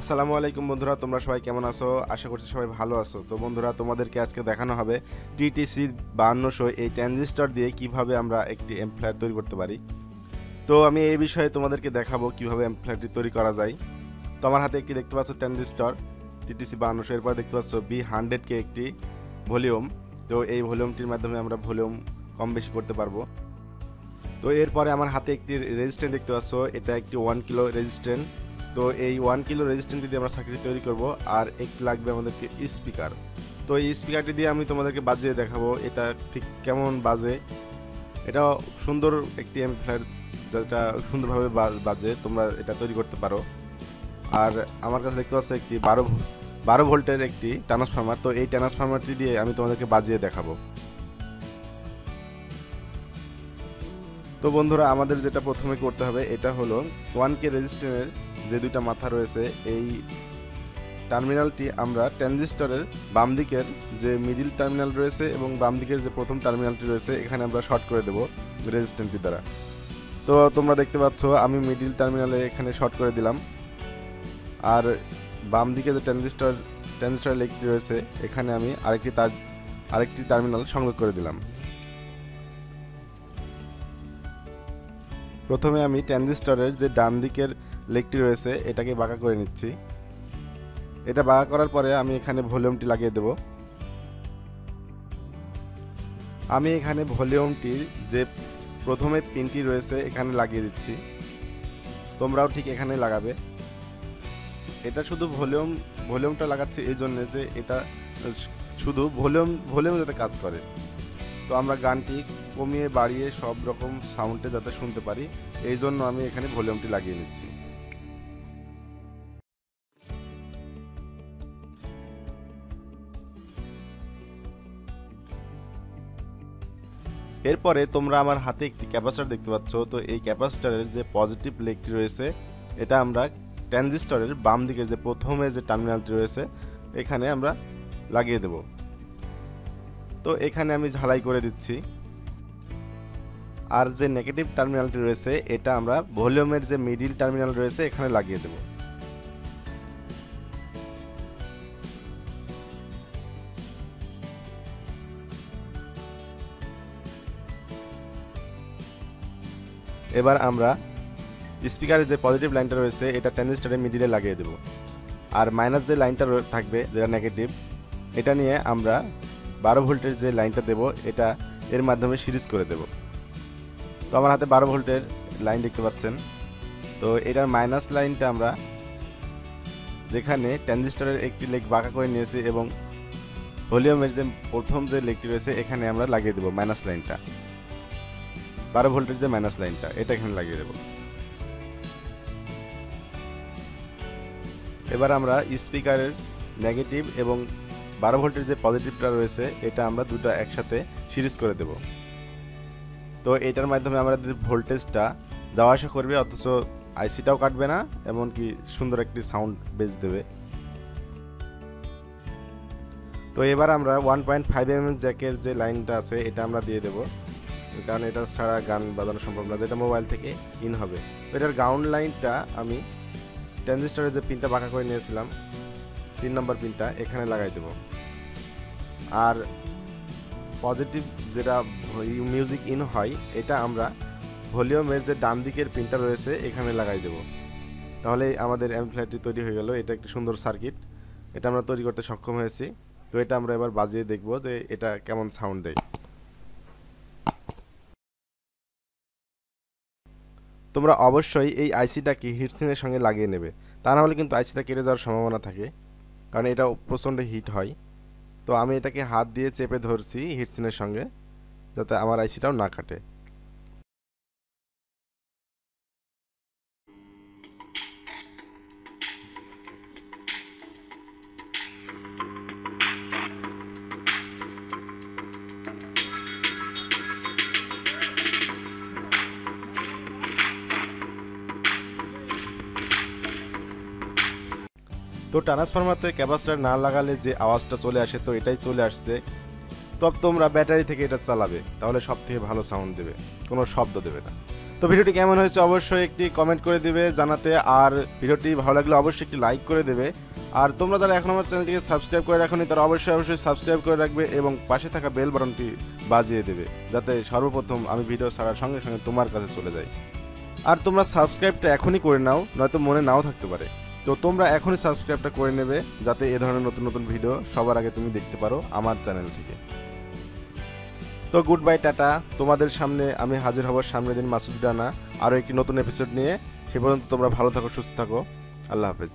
আসসালামু আলাইকুম বন্ধুরা, তোমরা সবাই কেমন আছো? আশা করছি সবাই ভালো আছো। তো বন্ধুরা, তোমাদেরকে আজকে দেখানো হবে TTC 5200 এই ট্রানজিস্টর দিয়ে কিভাবে আমরা একটি অ্যাম্পলিফায়ার তৈরি করতে পারি। তো আমি এই বিষয়ে তোমাদেরকে দেখাবো কিভাবে অ্যাম্পলিফায়ারটি তৈরি করা যায়। তো আমার হাতে একটি দেখতে পাচ্ছ ট্রানজিস্টর TTC 5200, এরপর দেখতে পাচ্ছ B100K একটি ভলিউম। তো এই ভলিউমটির মাধ্যমে আমরা ভলিউম কম বেশি করতে পারবো। তো এরপরে আমার হাতে একটি রেজিস্ট্যান্স দেখতে পাচ্ছ, এটা একটি 1 কিলো রেজিস্ট্যান্স। তো এই 1 কিলো রেজিস্ট্যান্স দিয়ে আমরা সার্কিট তৈরি করব। আর একটি লাগবে আমাদেরকে স্পিকার। তো এই স্পিকারটি দিয়ে আমি তোমাদেরকে বাজিয়ে দেখাবো এটা ঠিক কেমন বাজে। এটা সুন্দর একটি অ্যাম্পলিফায়ার, যেটা সুন্দরভাবে বাজে, তোমরা এটা তৈরি করতে পারো। আর আমার কাছে দেখতে পাচ্ছ একটি 12 ভোল্টের একটি ট্রান্সফরমার। তো এই ট্রান্সফরমারটি দিয়ে আমি তোমাদেরকে বাজিয়ে দেখাবো। তো বন্ধুরা, আমাদের যেটা প্রথমে করতে হবে এটা হলো 1K রেজিস্ট্যান্সের যে দুইটা মাথা রয়েছে, এই টার্মিনালটি আমরা ট্রানজিস্টরের বাম দিকের যে মিডিল টার্মিনাল রয়েছে এবং বাম দিকের যে প্রথম টার্মিনালটি রয়েছে এখানে আমরা শর্ট করে দেব রেজিস্ট্যান্সটি দ্বারা। তো তোমরা দেখতে পাচ্ছ আমি মিডিল টার্মিনালে এখানে শর্ট করে দিলাম। আর বাম দিকে যে ট্রানজিস্টর লেগটি রয়েছে এখানে আমি আরেকটি টার্মিনাল সংযোগ করে দিলাম। প্রথমে আমি ট্রানজিস্টরের যে ডান দিকের লেগটি রয়েছে এটাকে বাঁকা করে নিচ্ছি। এটা বাঁকা করার পরে আমি এখানে ভলিউমটি লাগিয়ে দেব। আমি এখানে ভলিউমটির যে প্রথমে পিনটি রয়েছে এখানে লাগিয়ে দিচ্ছি। তোমরাও ঠিক এখানে লাগাবে। এটা শুধু ভলিউমটা লাগাচ্ছি এই জন্য যে এটা শুধু ভলিউম যাতে কাজ করে। তো আমরা গানটি কমিয়ে বাড়িয়ে সব রকম সাউন্ডে যাতে শুনতে পারি, এই জন্য আমি এখানে ভলিউমটি লাগিয়ে নিচ্ছি। এরপরে তোমরা আমার হাতে একটি ক্যাপাসিটর দেখতে পাচ্ছ। তো এই ক্যাপাসিটরের যে পজিটিভ লেগটি রয়েছে এটা আমরা ট্রানজিস্টরের বাম দিকের যে প্রথমে যে টার্মিনালটি রয়েছে এখানে আমরা লাগিয়ে দেব। তো এখানে আমি ঝালাই করে দিচ্ছি। আর যে নেগেটিভ টার্মিনালটি রয়েছে এটা আমরা ভলিউমের যে মিডিল টার্মিনাল রয়েছে এখানে লাগিয়ে দেব। এবার আমরা স্পিকারের যে পজিটিভ লাইনটা রয়েছে এটা ট্রানজিস্টরের মিডিলে লাগিয়ে দেব। আর মাইনাস যে লাইনটা থাকবে যেটা নেগেটিভ, এটা নিয়ে আমরা 12 ভোল্টের যে লাইনটা দেব এটা এর মাধ্যমে সিরিজ করে দেব। তো আমার হাতে 12 ভোল্টের লাইন দেখতে পাচ্ছেন। তো এটার মাইনাস লাইনটা আমরা যেখানে ট্রানজিস্টরের একটি লেগ বাঁকা করে নিয়েছি এবং ভলিউমের যে প্রথম যে লেগটি রয়েছে এখানে আমরা লাগিয়ে দেব মাইনাস লাইনটা। 12 ভোল্টের যে মাইনাস লাইনটা এটা এখানে লাগিয়ে দেব। এবার আমরা স্পিকারের নেগেটিভ এবং 12 ভোল্টের যে পজিটিভটা রয়েছে এটা আমরা দুটো একসাথে সিরিজ করে দেব। তো এটার মাধ্যমে আমাদের ভোল্টেজটা যাওয়া আসা করবে, অথচ আইসিটাও কাটবে না, এমনকি সুন্দর একটি সাউন্ড বেজ দেবে। তো এবার আমরা 1.5 mm জ্যাকের যে লাইনটা আছে এটা আমরা দিয়ে দেব, কারণ এটা ছাড়া গান বাজানো সম্ভব না, যেটা মোবাইল থেকে ইন হবে। তো এটার গ্রাউন্ড লাইনটা আমি ট্রানজিস্টরের যে পিনটা বাঁকা করে নিয়েছিলাম 3 নম্বর পিনটা এখানে লাগাই দেব। আর পজিটিভ যেটা মিউজিক ইন হয় এটা আমরা ভলিউমের যে ডান দিকের পিনটা রয়েছে এখানে লাগাই দেব। তাহলে আমাদের অ্যাম্পলিফায়ারটি তৈরি হয়ে গেল। এটা একটি সুন্দর সার্কিট, এটা আমরা তৈরি করতে সক্ষম হয়েছি। তো এটা আমরা এবার বাজিয়ে দেখব যে এটা কেমন সাউন্ড দেয়। তোমরা অবশ্যই এই আইসিটাকে হিটসিনের সঙ্গে লাগিয়ে নেবে, তা না হলে কিন্তু আইসিটা কেটে যাওয়ার সম্ভাবনা থাকে, কারণ এটা প্রচণ্ড হিট হয়। তো আমি এটাকে হাত দিয়ে চেপে ধরছি হিটসিনের সঙ্গে, যাতে আমার আইসিটাও না কাটে। তো ট্রান্সফরমারতে ক্যাপাসিটর না লাগালে যে আওয়াজটা চলে আসে, তো এটাই চলে আসছে। তো তোমরা ব্যাটারি থেকে এটা চালাবে, তাহলে সব থেকে ভালো সাউন্ড দেবে, কোনো শব্দ দেবে না। তো ভিডিওটি কেমন হয়েছে অবশ্যই একটি কমেন্ট করে দিবে জানাতে, আর ভিডিওটি ভালো লাগলে অবশ্যই একটি লাইক করে দেবে। আর তোমরা যারা এখন আমার চ্যানেলটিকে সাবস্ক্রাইব করে রাখোনি তারা অবশ্যই সাবস্ক্রাইব করে রাখবে এবং পাশে থাকা বেল বাটনটি বাজিয়ে দেবে, যাতে সর্বপ্রথম আমি ভিডিও ছাড়ার সঙ্গে সঙ্গে তোমার কাছে চলে যাই। আর তোমরা সাবস্ক্রাইবটা এখনই করে নাও, নয়তো মনে নাও থাকতে পারে। তো তোমরা এখনই সাবস্ক্রাইবটা করে নেবে, যাতে এ ধরনের নতুন নতুন ভিডিও সবার আগে তুমি দেখতে পারো আমার চ্যানেল থেকে। তো গুড বাই, টাটা। তোমাদের সামনে আমি হাজির হব সামনের দিন মাসুদ রানা আরও একটি নতুন এপিসোড নিয়ে। সে পর্যন্ত তোমরা ভালো থাকো, সুস্থ থাকো। আল্লাহ হাফেজ।